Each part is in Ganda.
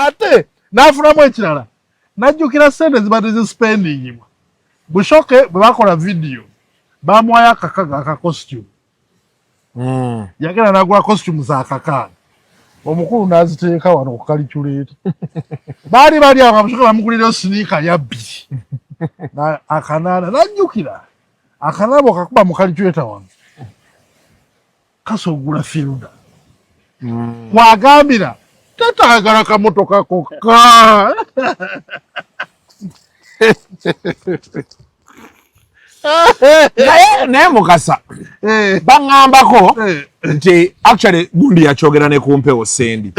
ate nafunamu ekirala najjukira sente zibadde zispending bushoke bwe bakola video bamwayo akakaga aka costume yagenda nagula costume za kakaaga omukulu n'aziteeka wano ku calculator bali awo bushoke bamugulirayo sinika ya 2 akanaana najjukira akanabo kakuba mu calculator wano kasogula fielder kwagambira tatagala kamotoka kokka naye mukasa baŋŋambako nti actually gundi yakyogera ne ku mpewo sendi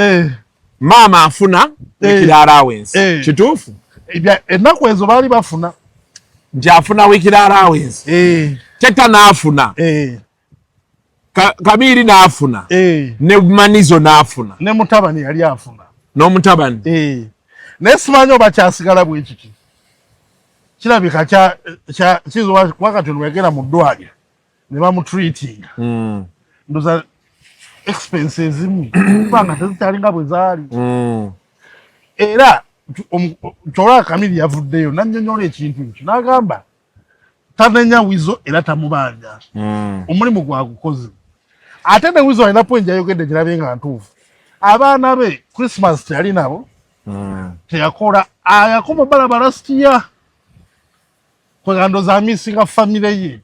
maama afuna weekly allowance kituufu ennaku ezo baali bafuna nti afuna weekly allowance teta n'afuna Kabiri n'afuna ne Manizo n'afuna ne mutabani yali afuna n'omutabani naye simanyi oba kyasigala bwe kiti kirabika kizoba wakati ono yagenda mu ddwaliro ne bamutreatinga ndoza expenses ezimu kubanga tezikyalinga bwe zaali era kyolaa Kamiri yavuddeyo nannyonnyola ekintu ekyo n'agamba tanenya wizo era tamubanja omulimu gwagukoze ate ne wizo alina point yayogedde girabe nga ntuufu abaana be Christmas teyali nabo teyakola yakoma balabala sitiya kwa ndoza misinga family ye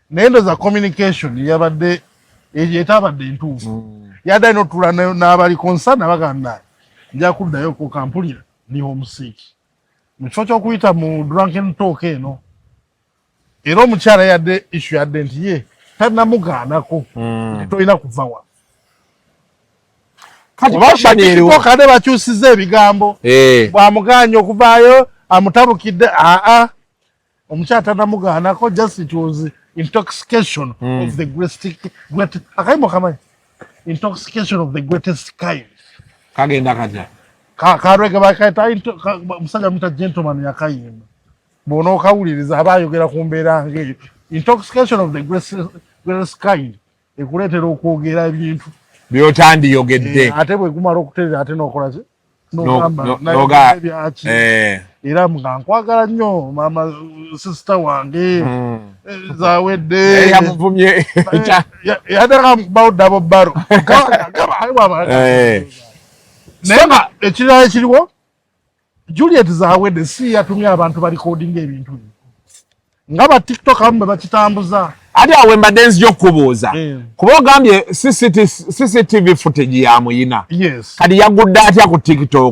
naye ndoza communication yabadde eyetabadde ntuufu yadda ino tula n'abali concern abaganda nja kuddayo ku kampulira ni homesick mu kifo ky'okuyita mu drunken talk eno era omukyala yadde issue yadde nti ye tannamugaanako tolina kuva wa kade bakyusiza ebigambo bw'amugaanya okuvaayo amutabukidde omukyala tannamugaanako just it was intoxication of the greatest akayimbo kamanyi intoxication of the greatest kind kagenda katya karwege bakaita musajja muta gentleman yakayimba bona okawuliriza abayogera ku mbeera ng'eyo intoxication of the greatest kind ekuleetera okwogera ebintu byotandiyogedde ate bwe gumala okutereera ate n'okola ki nobyaki era nga nkwagala nnyo maama sisita wange zawedde yamuvumye yateka mukubawo ddabo bbaro naye nga ekirala ekiriwo Juliet zawedde si yatumye abantu balikodinga ebintu nga ba TikTok abamu be bakitambuza ate awe mbadde nzija okubuuza kuba ogambye CCTV footage yamuyina yes kati yagudde atya ku TikTok